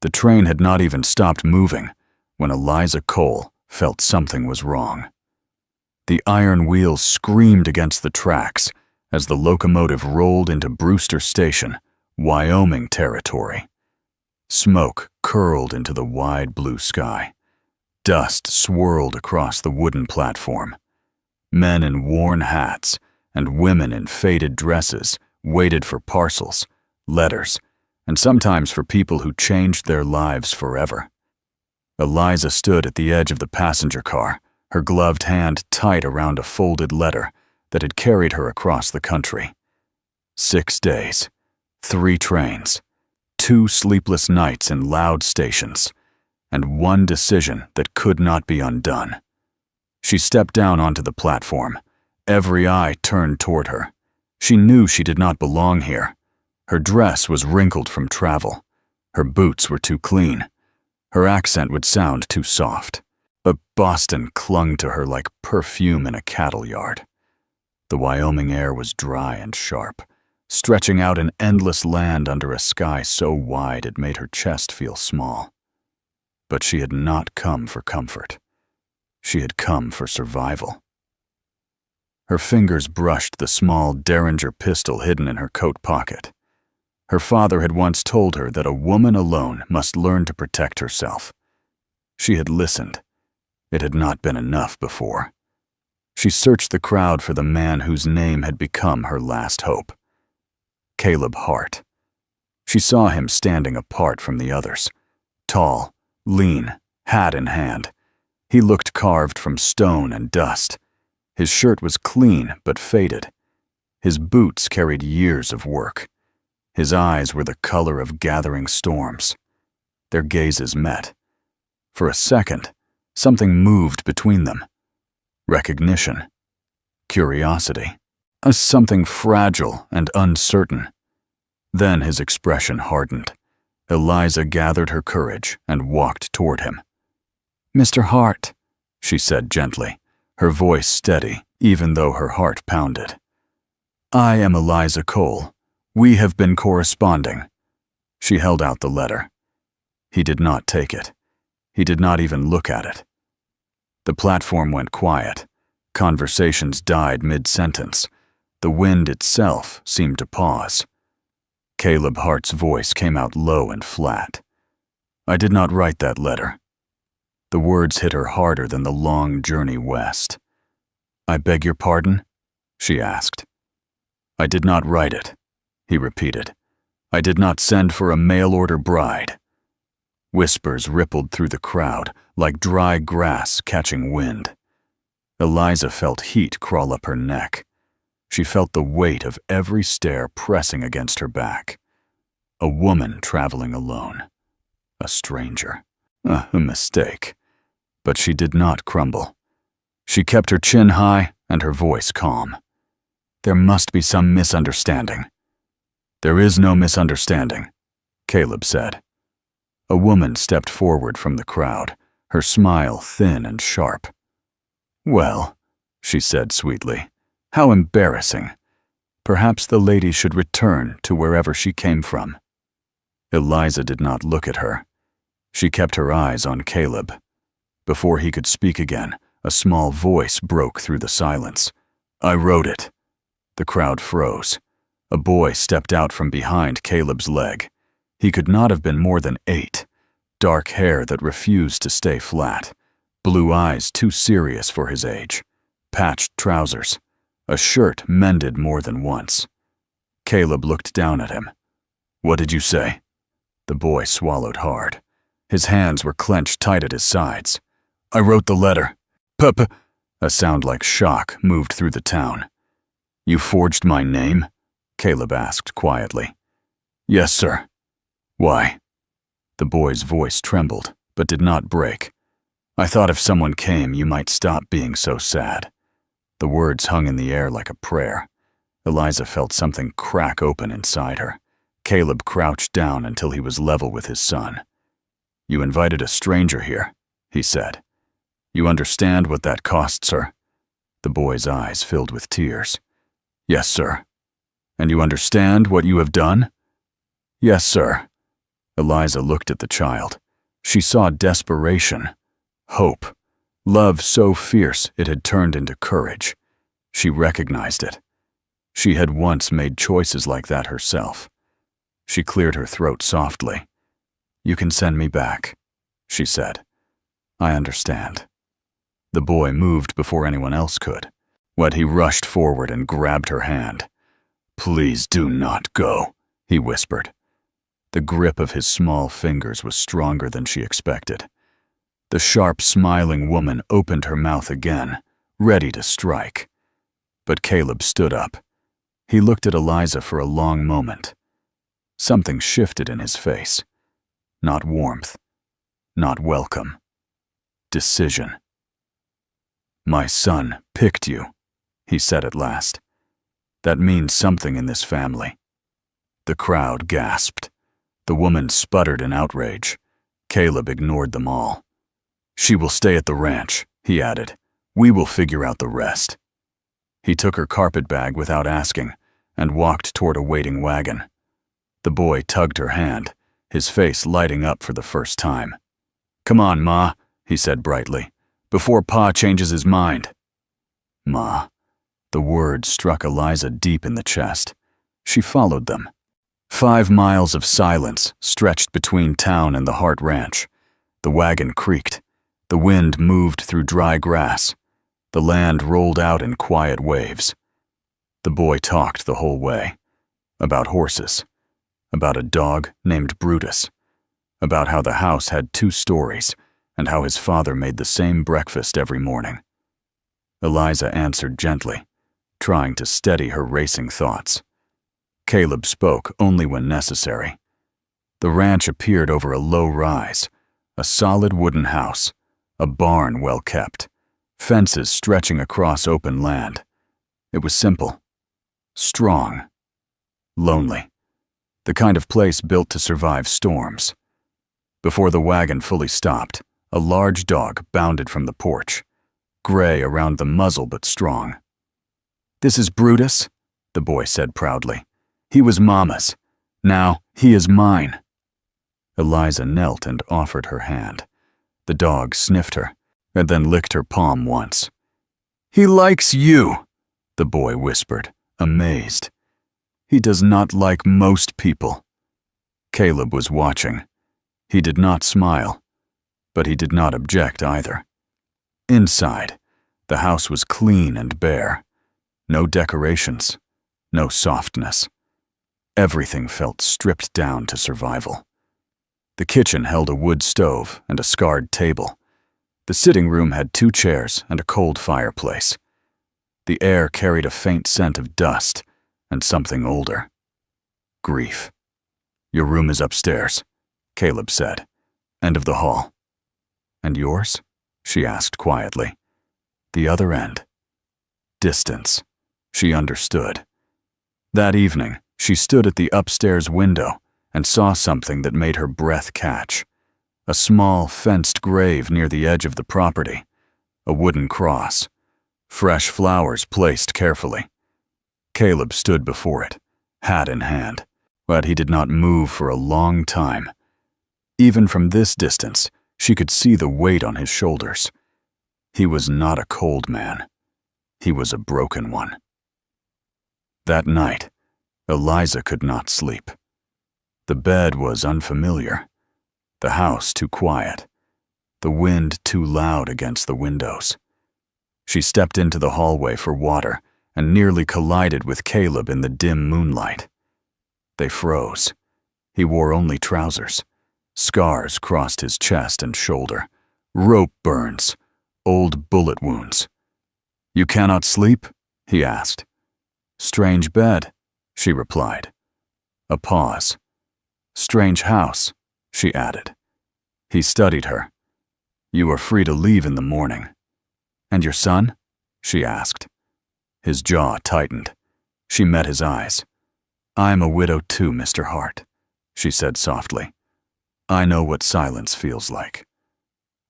The train had not even stopped moving when Eliza Cole felt something was wrong. The iron wheels screamed against the tracks as the locomotive rolled into Brewster Station, Wyoming territory. Smoke curled into the wide blue sky. Dust swirled across the wooden platform. Men in worn hats and women in faded dresses waited for parcels, letters, and sometimes for people who changed their lives forever. Eliza stood at the edge of the passenger car, her gloved hand tight around a folded letter that had carried her across the country. 6 days, 3 trains, 2 sleepless nights in loud stations, and one decision that could not be undone. She stepped down onto the platform, every eye turned toward her. She knew she did not belong here. Her dress was wrinkled from travel. Her boots were too clean. Her accent would sound too soft. But Boston clung to her like perfume in a cattle yard. The Wyoming air was dry and sharp, stretching out an endless land under a sky so wide it made her chest feel small. But she had not come for comfort. She had come for survival. Her fingers brushed the small Derringer pistol hidden in her coat pocket. Her father had once told her that a woman alone must learn to protect herself. She had listened. It had not been enough before. She searched the crowd for the man whose name had become her last hope. Caleb Hart. She saw him standing apart from the others. Tall, lean, hat in hand. He looked carved from stone and dust. His shirt was clean but faded. His boots carried years of work. His eyes were the color of gathering storms. Their gazes met. For a second, something moved between them. Recognition. Curiosity. Something fragile and uncertain. Then his expression hardened. Eliza gathered her courage and walked toward him. "Mr. Hart," she said gently, her voice steady, even though her heart pounded. "I am Eliza Cole. We have been corresponding." She held out the letter. He did not take it. He did not even look at it. The platform went quiet. Conversations died mid-sentence. The wind itself seemed to pause. Caleb Hart's voice came out low and flat. "I did not write that letter." The words hit her harder than the long journey west. "I beg your pardon?" she asked. "I did not write it," he repeated. "I did not send for a mail-order bride." Whispers rippled through the crowd like dry grass catching wind. Eliza felt heat crawl up her neck. She felt the weight of every stare pressing against her back. A woman traveling alone. A stranger. A mistake. But she did not crumble. She kept her chin high and her voice calm. "There must be some misunderstanding." "There is no misunderstanding," Caleb said. A woman stepped forward from the crowd, her smile thin and sharp. "Well," she said sweetly, "how embarrassing. Perhaps the lady should return to wherever she came from." Eliza did not look at her. She kept her eyes on Caleb. Before he could speak again, a small voice broke through the silence. "I wrote it." The crowd froze. A boy stepped out from behind Caleb's leg. He could not have been more than 8. Dark hair that refused to stay flat. Blue eyes too serious for his age. Patched trousers. A shirt mended more than once. Caleb looked down at him. "What did you say?" The boy swallowed hard. His hands were clenched tight at his sides. "I wrote the letter. Pup." A sound like shock moved through the town. "You forged my name?" Caleb asked quietly. "Yes, sir." "Why?" The boy's voice trembled, but did not break. "I thought if someone came, you might stop being so sad." The words hung in the air like a prayer. Eliza felt something crack open inside her. Caleb crouched down until he was level with his son. "You invited a stranger here," he said. "You understand what that costs her?" The boy's eyes filled with tears. "Yes, sir." "And you understand what you have done?" "Yes, sir." Eliza looked at the child. She saw desperation, hope, love so fierce it had turned into courage. She recognized it. She had once made choices like that herself. She cleared her throat softly. "You can send me back," she said. "I understand." The boy moved before anyone else could. But he rushed forward and grabbed her hand. "Please do not go," he whispered. The grip of his small fingers was stronger than she expected. The sharp, smiling woman opened her mouth again, ready to strike. But Caleb stood up. He looked at Eliza for a long moment. Something shifted in his face. Not warmth, not welcome. Decision. "My son picked you," he said at last. "That means something in this family." The crowd gasped. The woman sputtered in outrage. Caleb ignored them all. "She will stay at the ranch," he added. "We will figure out the rest." He took her carpet bag without asking and walked toward a waiting wagon. The boy tugged her hand, his face lighting up for the first time. "Come on, Ma," he said brightly, "before Pa changes his mind." Ma. The word struck Eliza deep in the chest. She followed them. 5 miles of silence stretched between town and the Hart Ranch. The wagon creaked. The wind moved through dry grass. The land rolled out in quiet waves. The boy talked the whole way. About horses. About a dog named Brutus. About how the house had 2 stories and how his father made the same breakfast every morning. Eliza answered gently, trying to steady her racing thoughts. Caleb spoke only when necessary. The ranch appeared over a low rise, a solid wooden house, a barn well kept, fences stretching across open land. It was simple, strong, lonely, the kind of place built to survive storms. Before the wagon fully stopped, a large dog bounded from the porch, gray around the muzzle but strong. "This is Brutus," the boy said proudly. "He was Mama's. Now he is mine." Eliza knelt and offered her hand. The dog sniffed her and then licked her palm once. "He likes you," the boy whispered, amazed. "He does not like most people." Caleb was watching. He did not smile, but he did not object either. Inside, the house was clean and bare. No decorations, no softness. Everything felt stripped down to survival. The kitchen held a wood stove and a scarred table. The sitting room had 2 chairs and a cold fireplace. The air carried a faint scent of dust and something older. Grief. "Your room is upstairs," Caleb said. "End of the hall." "And yours?" she asked quietly. "The other end." Distance. She understood. That evening, she stood at the upstairs window and saw something that made her breath catch. A small, fenced grave near the edge of the property. A wooden cross. Fresh flowers placed carefully. Caleb stood before it, hat in hand, but he did not move for a long time. Even from this distance, she could see the weight on his shoulders. He was not a cold man. He was a broken one. That night, Eliza could not sleep. The bed was unfamiliar, the house too quiet, the wind too loud against the windows. She stepped into the hallway for water and nearly collided with Caleb in the dim moonlight. They froze. He wore only trousers. Scars crossed his chest and shoulder. Rope burns. Old bullet wounds. "You cannot sleep?" he asked. "Strange bed," she replied. A pause. "Strange house," she added. He studied her. "You are free to leave in the morning." "And your son?" she asked. His jaw tightened. She met his eyes. "I am a widow too, Mr. Hart," she said softly. "I know what silence feels like."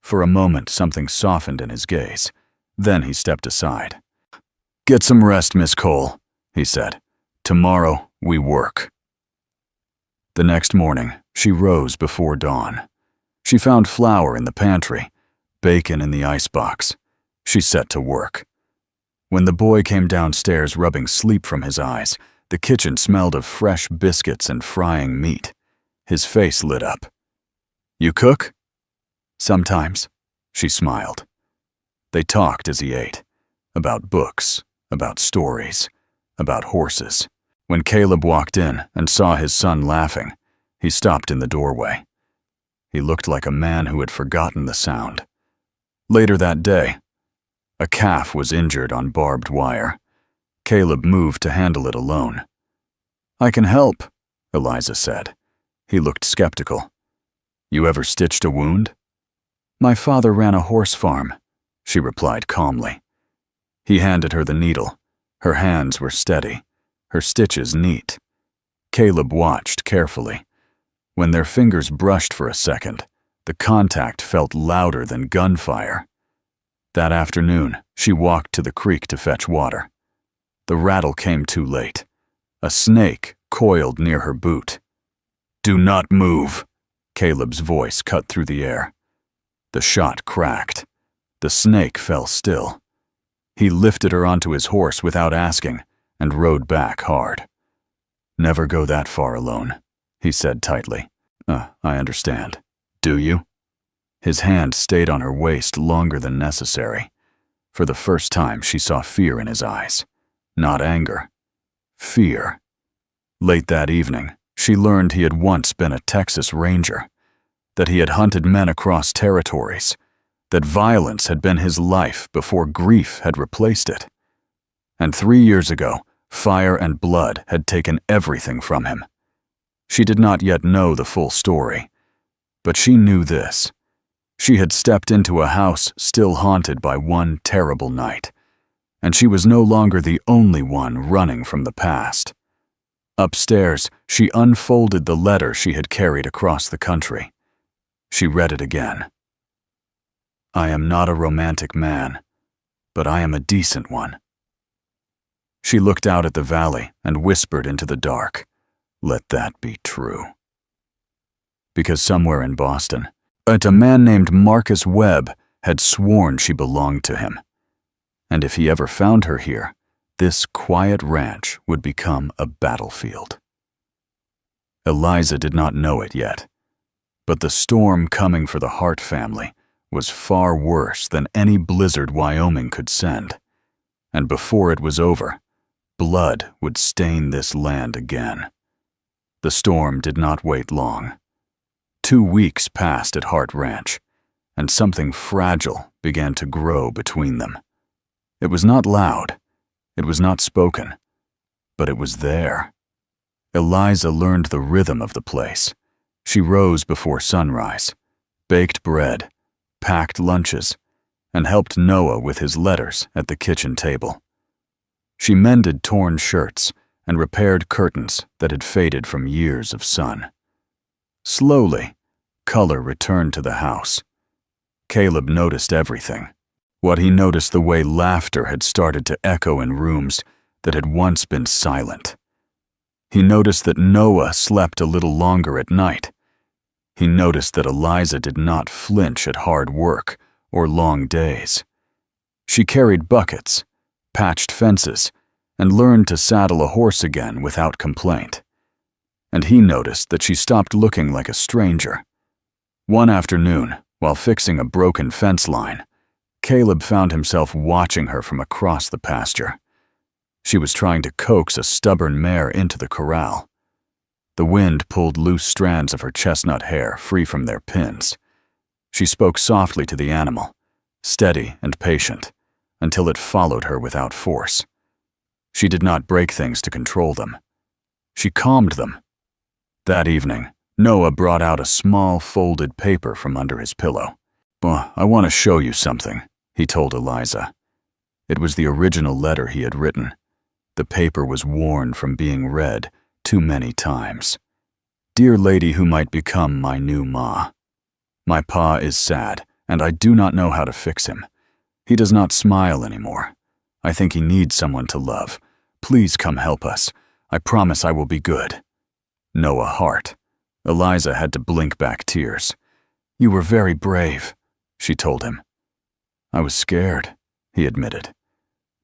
For a moment, something softened in his gaze. Then he stepped aside. "Get some rest, Miss Cole," he said. "Tomorrow we work." The next morning, she rose before dawn. She found flour in the pantry, bacon in the icebox. She set to work. When the boy came downstairs rubbing sleep from his eyes, the kitchen smelled of fresh biscuits and frying meat. His face lit up. "You cook?" "Sometimes," she smiled. They talked as he ate, about books, about stories, about horses. When Caleb walked in and saw his son laughing, he stopped in the doorway. He looked like a man who had forgotten the sound. Later that day, a calf was injured on barbed wire. Caleb moved to handle it alone. "I can help," Eliza said. He looked skeptical. "You ever stitched a wound?" "My father ran a horse farm," she replied calmly. He handed her the needle. Her hands were steady, her stitches neat. Caleb watched carefully. When their fingers brushed for a second, the contact felt louder than gunfire. That afternoon, she walked to the creek to fetch water. The rattle came too late. A snake coiled near her boot. "Do not move," Caleb's voice cut through the air. The shot cracked. The snake fell still. He lifted her onto his horse without asking and rode back hard. "Never go that far alone," he said tightly. I understand. Do you?" His hand stayed on her waist longer than necessary. For the first time, she saw fear in his eyes. Not anger. Fear. Late that evening, she learned he had once been a Texas Ranger, that he had hunted men across territories, that violence had been his life before grief had replaced it. And 3 years ago, fire and blood had taken everything from him. She did not yet know the full story, but she knew this. She had stepped into a house still haunted by one terrible night, and she was no longer the only one running from the past. Upstairs, she unfolded the letter she had carried across the country. She read it again. "I am not a romantic man, but I am a decent one." She looked out at the valley and whispered into the dark, "Let that be true." Because somewhere in Boston, a man named Marcus Webb had sworn she belonged to him. And if he ever found her here, this quiet ranch would become a battlefield. Eliza did not know it yet, but the storm coming for the Hart family was far worse than any blizzard Wyoming could send. And before it was over, blood would stain this land again. The storm did not wait long. 2 weeks passed at Hart Ranch, and something fragile began to grow between them. It was not loud, it was not spoken, but it was there. Eliza learned the rhythm of the place. She rose before sunrise, baked bread, packed lunches, and helped Noah with his letters at the kitchen table. She mended torn shirts and repaired curtains that had faded from years of sun. Slowly, color returned to the house. Caleb noticed everything. What he noticed the way laughter had started to echo in rooms that had once been silent. He noticed that Noah slept a little longer at night. He noticed that Eliza did not flinch at hard work or long days. She carried buckets, patched fences, and learned to saddle a horse again without complaint. And he noticed that she stopped looking like a stranger. One afternoon, while fixing a broken fence line, Caleb found himself watching her from across the pasture. She was trying to coax a stubborn mare into the corral. The wind pulled loose strands of her chestnut hair free from their pins. She spoke softly to the animal, steady and patient, until it followed her without force. She did not break things to control them. She calmed them. That evening, Noah brought out a small folded paper from under his pillow. "I want to show you something," he told Eliza. It was the original letter he had written. The paper was worn from being read too many times. "Dear lady who might become my new ma. My pa is sad, and I do not know how to fix him. He does not smile anymore. I think he needs someone to love. Please come help us. I promise I will be good. Noah Hart." Eliza had to blink back tears. "You were very brave," she told him. "I was scared," he admitted,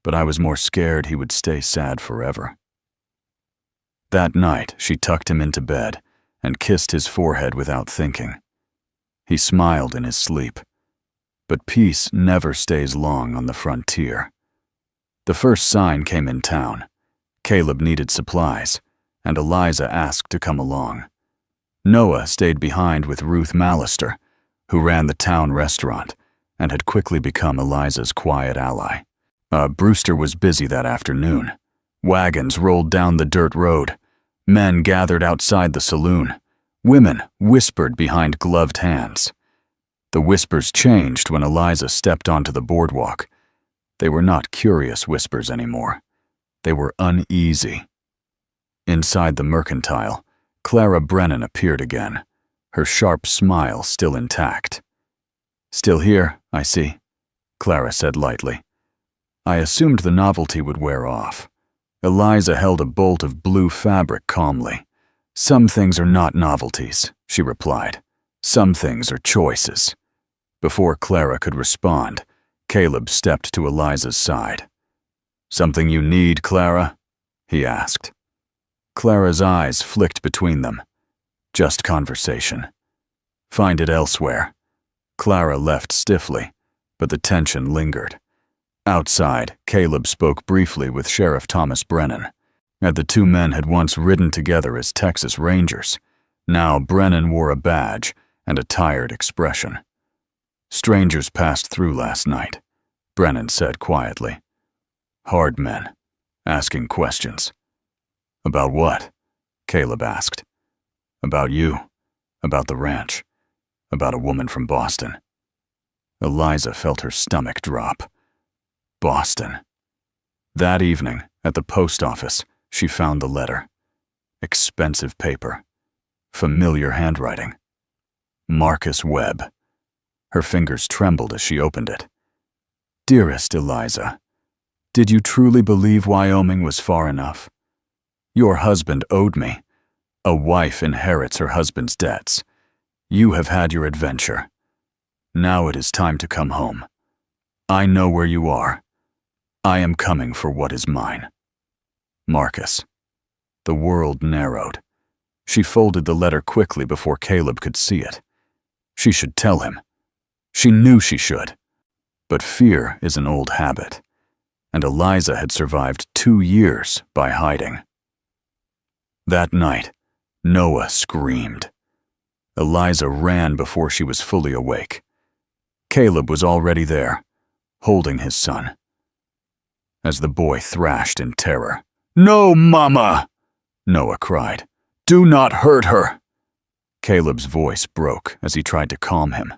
"but I was more scared he would stay sad forever." That night, she tucked him into bed and kissed his forehead without thinking. He smiled in his sleep. But peace never stays long on the frontier. The first sign came in town. Caleb needed supplies, and Eliza asked to come along. Noah stayed behind with Ruth Mallister, who ran the town restaurant and had quickly become Eliza's quiet ally. Brewster was busy that afternoon. Wagons rolled down the dirt road. Men gathered outside the saloon. Women whispered behind gloved hands. The whispers changed when Eliza stepped onto the boardwalk. They were not curious whispers anymore. They were uneasy. Inside the mercantile, Clara Brennan appeared again, her sharp smile still intact. "Still here, I see," Clara said lightly. "I assumed the novelty would wear off." Eliza held a bolt of blue fabric calmly. "Some things are not novelties," she replied. "Some things are choices." Before Clara could respond, Caleb stepped to Eliza's side. "Something you need, Clara?" he asked. Clara's eyes flicked between them. "Just conversation." "Find it elsewhere." Clara left stiffly, but the tension lingered. Outside, Caleb spoke briefly with Sheriff Thomas Brennan. The two men had once ridden together as Texas Rangers. Now Brennan wore a badge and a tired expression. "Strangers passed through last night," Brennan said quietly. "Hard men, asking questions." "About what?" Caleb asked. "About you, about the ranch, about a woman from Boston." Eliza felt her stomach drop. Boston. That evening, at the post office, she found the letter. Expensive paper. Familiar handwriting. Marcus Webb. Her fingers trembled as she opened it. "Dearest Eliza, did you truly believe Wyoming was far enough? Your husband owed me. A wife inherits her husband's debts. You have had your adventure. Now it is time to come home. I know where you are. I am coming for what is mine. Marcus." The world narrowed. She folded the letter quickly before Caleb could see it. She should tell him. She knew she should. But fear is an old habit, and Eliza had survived 2 years by hiding. That night, Noah screamed. Eliza ran before she was fully awake. Caleb was already there, holding his son. As the boy thrashed in terror, "No, Mama!" Noah cried. "Do not hurt her!" Caleb's voice broke as he tried to calm him.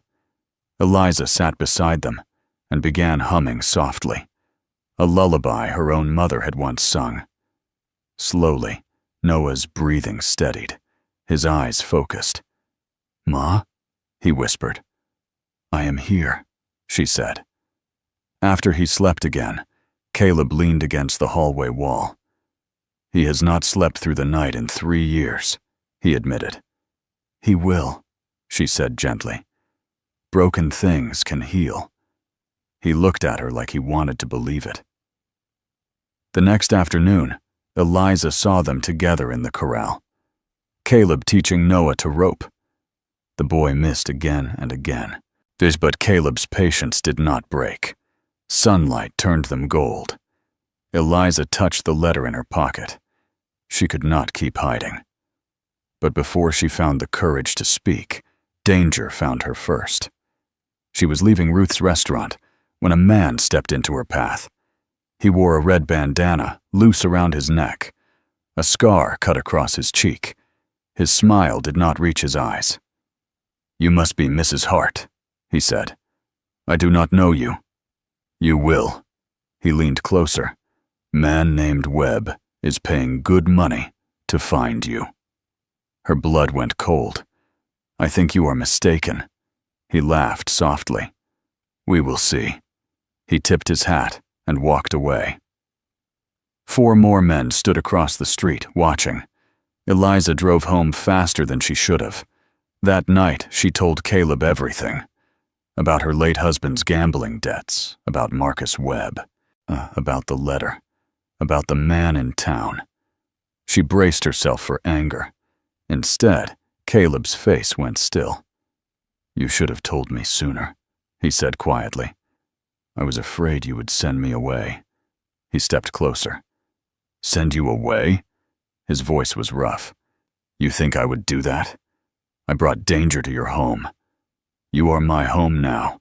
Eliza sat beside them and began humming softly, a lullaby her own mother had once sung. Slowly, Noah's breathing steadied, his eyes focused. "Ma?" he whispered. "I am here," she said. After he slept again, Caleb leaned against the hallway wall. "He has not slept through the night in 3 years," he admitted. "He will," she said gently. "Broken things can heal." He looked at her like he wanted to believe it. The next afternoon, Eliza saw them together in the corral. Caleb teaching Noah to rope. The boy missed again and again. But Caleb's patience did not break. Sunlight turned them gold. Eliza touched the letter in her pocket. She could not keep hiding. But before she found the courage to speak, danger found her first. She was leaving Ruth's restaurant when a man stepped into her path. He wore a red bandana loose around his neck. A scar cut across his cheek. His smile did not reach his eyes. "You must be Mrs. Hart," he said. "I do not know you." "You will." He leaned closer. "Man named Webb is paying good money to find you." Her blood went cold. "I think you are mistaken." He laughed softly. "We will see." He tipped his hat and walked away. 4 more men stood across the street, watching. Eliza drove home faster than she should have. That night, she told Caleb everything. About her late husband's gambling debts, about Marcus Webb, about the letter, about the man in town. She braced herself for anger. Instead, Caleb's face went still. "You should have told me sooner," he said quietly. "I was afraid you would send me away." He stepped closer. "Send you away?" His voice was rough. "You think I would do that? I brought danger to your home." "You are my home now,"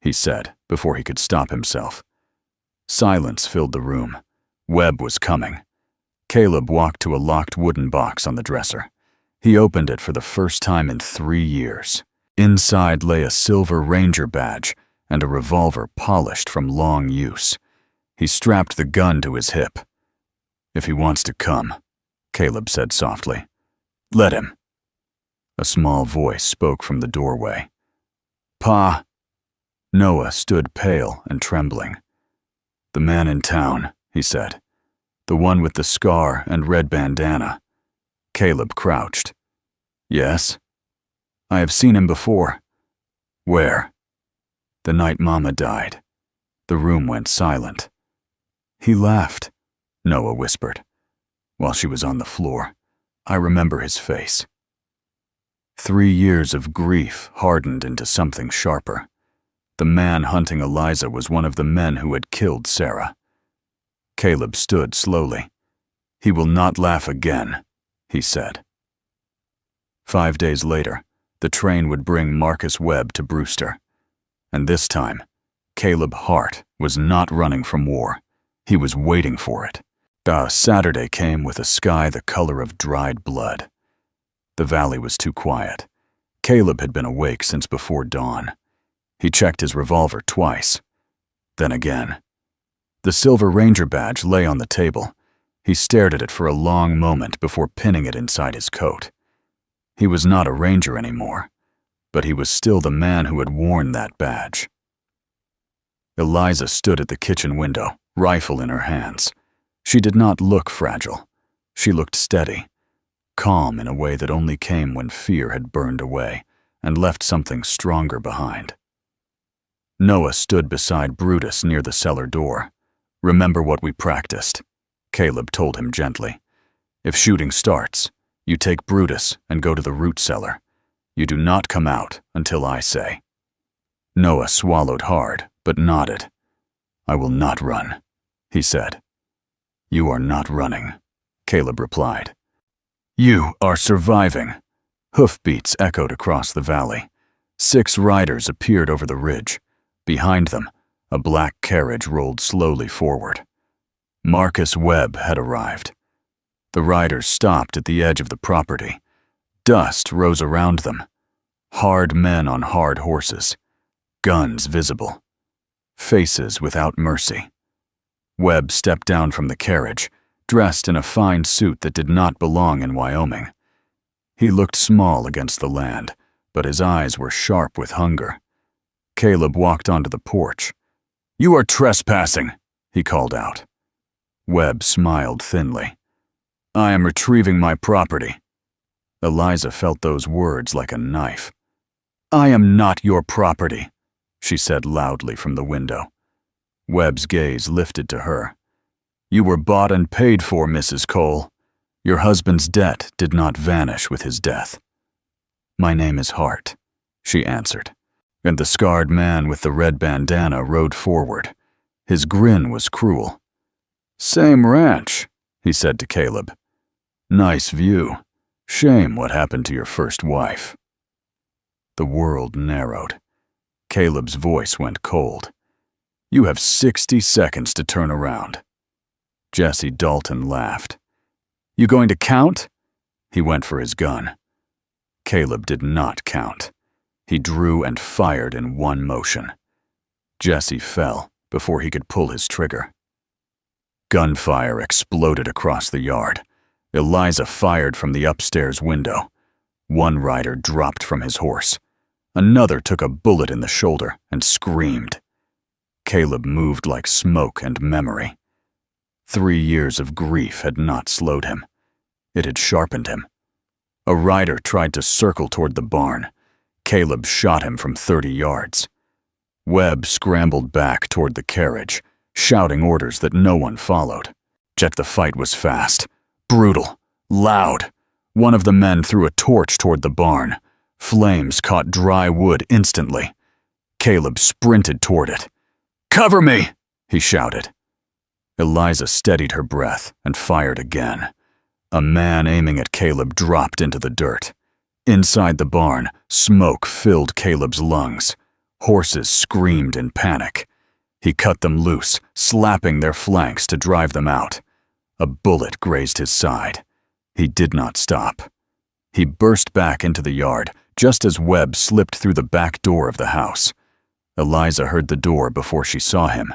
he said before he could stop himself. Silence filled the room. Webb was coming. Caleb walked to a locked wooden box on the dresser. He opened it for the first time in 3 years. Inside lay a silver ranger badge and a revolver polished from long use. He strapped the gun to his hip. "If he wants to come," Caleb said softly, "let him." A small voice spoke from the doorway. "Pa." Noah stood pale and trembling. "The man in town," he said. "The one with the scar and red bandana." Caleb crouched. "Yes?" "I have seen him before." "Where?" "The night Mama died." The room went silent. "He laughed," Noah whispered, "while she was on the floor. I remember his face." 3 years of grief hardened into something sharper. The man hunting Eliza was one of the men who had killed Sarah. Caleb stood slowly. "He will not laugh again," he said. 5 days later, the train would bring Marcus Webb to Brewster. And this time, Caleb Hart was not running from war. He was waiting for it. Saturday came with a sky the color of dried blood. The valley was too quiet. Caleb had been awake since before dawn. He checked his revolver twice. Then again. The silver ranger badge lay on the table. He stared at it for a long moment before pinning it inside his coat. He was not a ranger anymore, but he was still the man who had worn that badge. Eliza stood at the kitchen window, rifle in her hands. She did not look fragile. She looked steady, calm in a way that only came when fear had burned away and left something stronger behind. Noah stood beside Brutus near the cellar door. "Remember what we practiced," Caleb told him gently. "If shooting starts, you take Brutus and go to the root cellar. You do not come out until I say." Noah swallowed hard, but nodded. "I will not run," he said. "You are not running," Caleb replied. "You are surviving." Hoofbeats echoed across the valley. 6 riders appeared over the ridge. Behind them, a black carriage rolled slowly forward. Marcus Webb had arrived. The riders stopped at the edge of the property. Dust rose around them. Hard men on hard horses. Guns visible. Faces without mercy. Webb stepped down from the carriage, dressed in a fine suit that did not belong in Wyoming. He looked small against the land, but his eyes were sharp with hunger. Caleb walked onto the porch. "You are trespassing," he called out. Webb smiled thinly. "I am retrieving my property." Eliza felt those words like a knife. "I am not your property," she said loudly from the window. Webb's gaze lifted to her. "You were bought and paid for, Mrs. Cole. Your husband's debt did not vanish with his death." "My name is Hart," she answered, and the scarred man with the red bandana rode forward. His grin was cruel. "Same ranch," he said to Caleb. "Nice view. Shame what happened to your first wife." The world narrowed. Caleb's voice went cold. "You have 60 seconds to turn around." Jesse Dalton laughed. "You going to count?" He went for his gun. Caleb did not count. He drew and fired in one motion. Jesse fell before he could pull his trigger. Gunfire exploded across the yard. Eliza fired from the upstairs window. One rider dropped from his horse. Another took a bullet in the shoulder and screamed. Caleb moved like smoke and memory. 3 years of grief had not slowed him. It had sharpened him. A rider tried to circle toward the barn. Caleb shot him from 30 yards. Webb scrambled back toward the carriage, shouting orders that no one followed. Yet the fight was fast, brutal, loud. One of the men threw a torch toward the barn. Flames caught dry wood instantly. Caleb sprinted toward it. "Cover me!" he shouted. Eliza steadied her breath and fired again. A man aiming at Caleb dropped into the dirt. Inside the barn, smoke filled Caleb's lungs. Horses screamed in panic. He cut them loose, slapping their flanks to drive them out. A bullet grazed his side. He did not stop. He burst back into the yard just as Webb slipped through the back door of the house. Eliza heard the door before she saw him.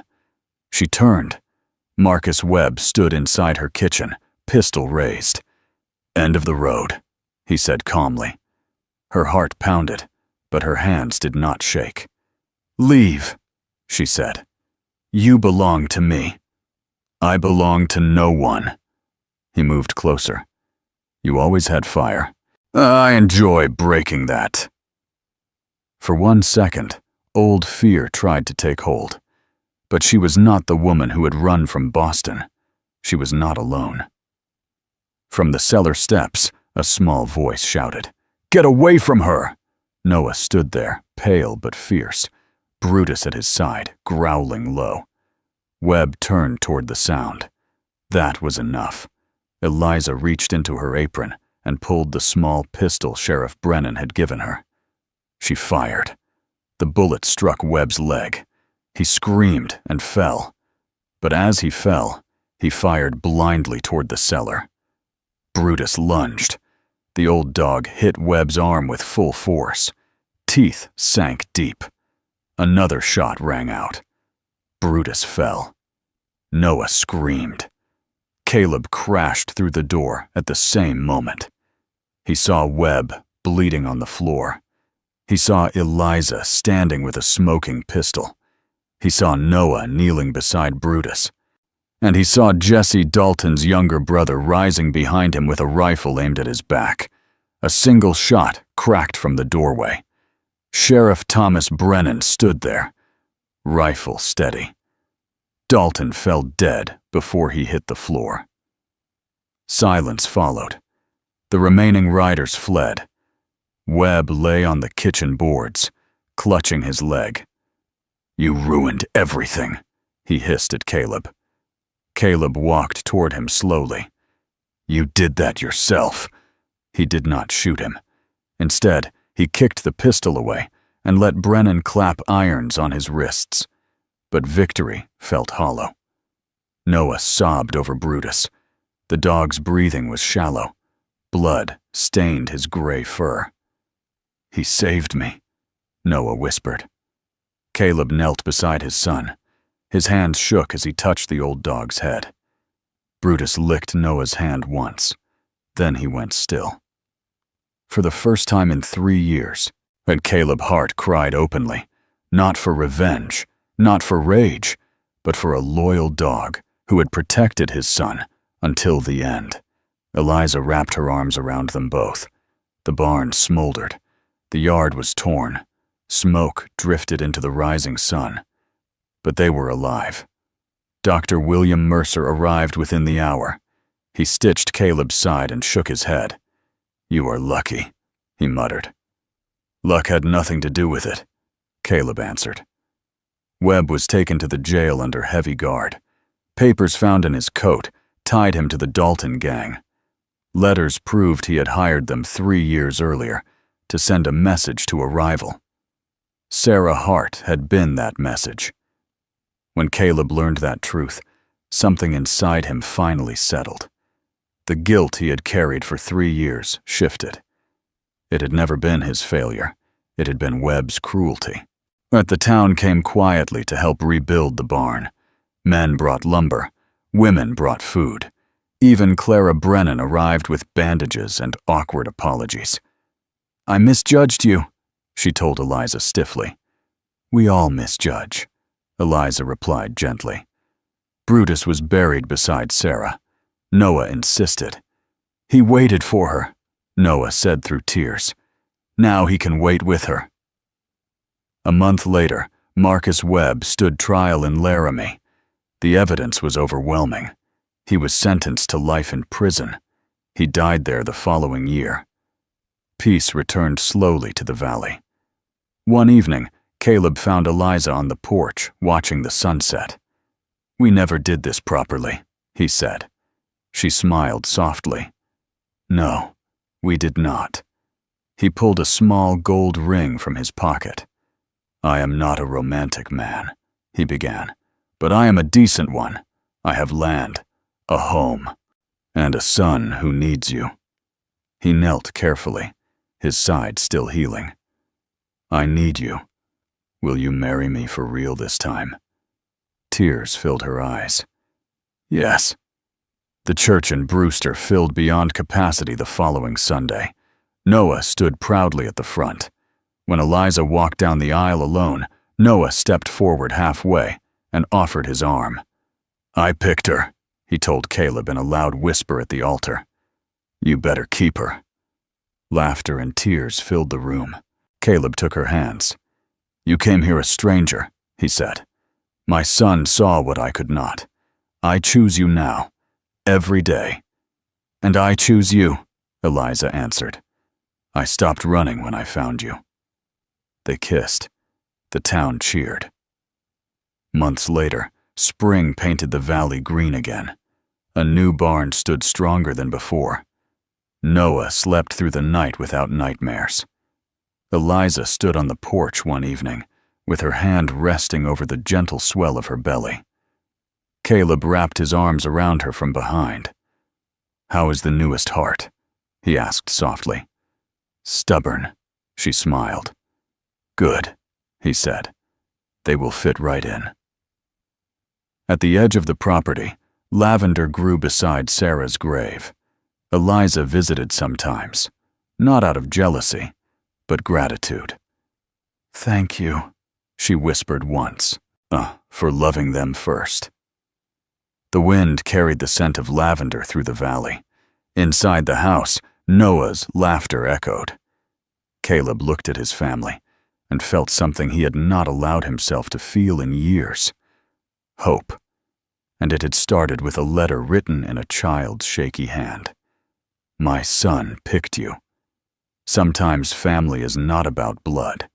She turned. Marcus Webb stood inside her kitchen, pistol raised. "End of the road," he said calmly. Her heart pounded, but her hands did not shake. "Leave," she said. "You belong to me." "I belong to no one." He moved closer. "You always had fire." "I enjoy breaking that." For 1 second, old fear tried to take hold. But she was not the woman who had run from Boston. She was not alone. From the cellar steps, a small voice shouted, "Get away from her!" Noah stood there, pale but fierce, Brutus at his side, growling low. Webb turned toward the sound. That was enough. Eliza reached into her apron and pulled the small pistol Sheriff Brennan had given her. She fired. The bullet struck Webb's leg. He screamed and fell. But as he fell, he fired blindly toward the cellar. Brutus lunged. The old dog hit Webb's arm with full force. Teeth sank deep. Another shot rang out. Brutus fell. Noah screamed. Caleb crashed through the door at the same moment. He saw Webb bleeding on the floor. He saw Eliza standing with a smoking pistol. He saw Noah kneeling beside Brutus. And he saw Jesse Dalton's younger brother rising behind him with a rifle aimed at his back. A single shot cracked from the doorway. Sheriff Thomas Brennan stood there, rifle steady. Dalton fell dead before he hit the floor. Silence followed. The remaining riders fled. Webb lay on the kitchen boards, clutching his leg. "You ruined everything," he hissed at Caleb. Caleb walked toward him slowly. "You did that yourself." He did not shoot him. Instead, he kicked the pistol away and let Brennan clap irons on his wrists. But victory felt hollow. Noah sobbed over Brutus. The dog's breathing was shallow. Blood stained his gray fur. "He saved me," Noah whispered. Caleb knelt beside his son. His hands shook as he touched the old dog's head. Brutus licked Noah's hand once. Then he went still. For the first time in 3 years, had Caleb Hart cried openly, not for revenge, not for rage, but for a loyal dog who had protected his son until the end. Eliza wrapped her arms around them both. The barn smoldered. The yard was torn. Smoke drifted into the rising sun. But they were alive. Dr. William Mercer arrived within the hour. He stitched Caleb's side and shook his head. "You are lucky," he muttered. "Luck had nothing to do with it," Caleb answered. Webb was taken to the jail under heavy guard. Papers found in his coat tied him to the Dalton gang. Letters proved he had hired them 3 years earlier to send a message to a rival. Sarah Hart had been that message. When Caleb learned that truth, something inside him finally settled. The guilt he had carried for 3 years shifted. It had never been his failure. It had been Webb's cruelty. But the town came quietly to help rebuild the barn. Men brought lumber. Women brought food. Even Clara Brennan arrived with bandages and awkward apologies. "I misjudged you," she told Eliza stiffly. "We all misjudge," Eliza replied gently. Brutus was buried beside Sarah. Noah insisted. He waited for her, Noah said through tears. Now he can wait with her. A month later, Marcus Webb stood trial in Laramie. The evidence was overwhelming. He was sentenced to life in prison. He died there the following year. Peace returned slowly to the valley. One evening, Caleb found Eliza on the porch, watching the sunset. "We never did this properly," he said. She smiled softly. "No, we did not." He pulled a small gold ring from his pocket. "I am not a romantic man," he began, "but I am a decent one. I have land, a home, and a son who needs you." He knelt carefully, his side still healing. "I need you. Will you marry me for real this time?" Tears filled her eyes. "Yes." The church in Brewster filled beyond capacity the following Sunday. Noah stood proudly at the front. When Eliza walked down the aisle alone, Noah stepped forward halfway and offered his arm. "I picked her," he told Caleb in a loud whisper at the altar. "You better keep her." Laughter and tears filled the room. Caleb took her hands. "You came here a stranger," he said. "My son saw what I could not. I choose you now, every day." "And I choose you," Eliza answered. "I stopped running when I found you." They kissed. The town cheered. Months later, spring painted the valley green again. A new barn stood stronger than before. Noah slept through the night without nightmares. Eliza stood on the porch one evening, with her hand resting over the gentle swell of her belly. Caleb wrapped his arms around her from behind. "How is the newest heart?" he asked softly. "Stubborn," she smiled. "Good," he said. "They will fit right in." At the edge of the property, lavender grew beside Sarah's grave. Eliza visited sometimes, not out of jealousy, but gratitude. "Thank you," she whispered once, for loving them first. The wind carried the scent of lavender through the valley. Inside the house, Noah's laughter echoed. Caleb looked at his family and felt something he had not allowed himself to feel in years. Hope. And it had started with a letter written in a child's shaky hand. "My son picked you." Sometimes family is not about blood.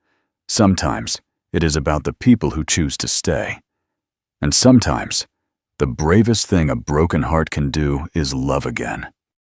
Sometimes it is about the people who choose to stay. And sometimes the bravest thing a broken heart can do is love again.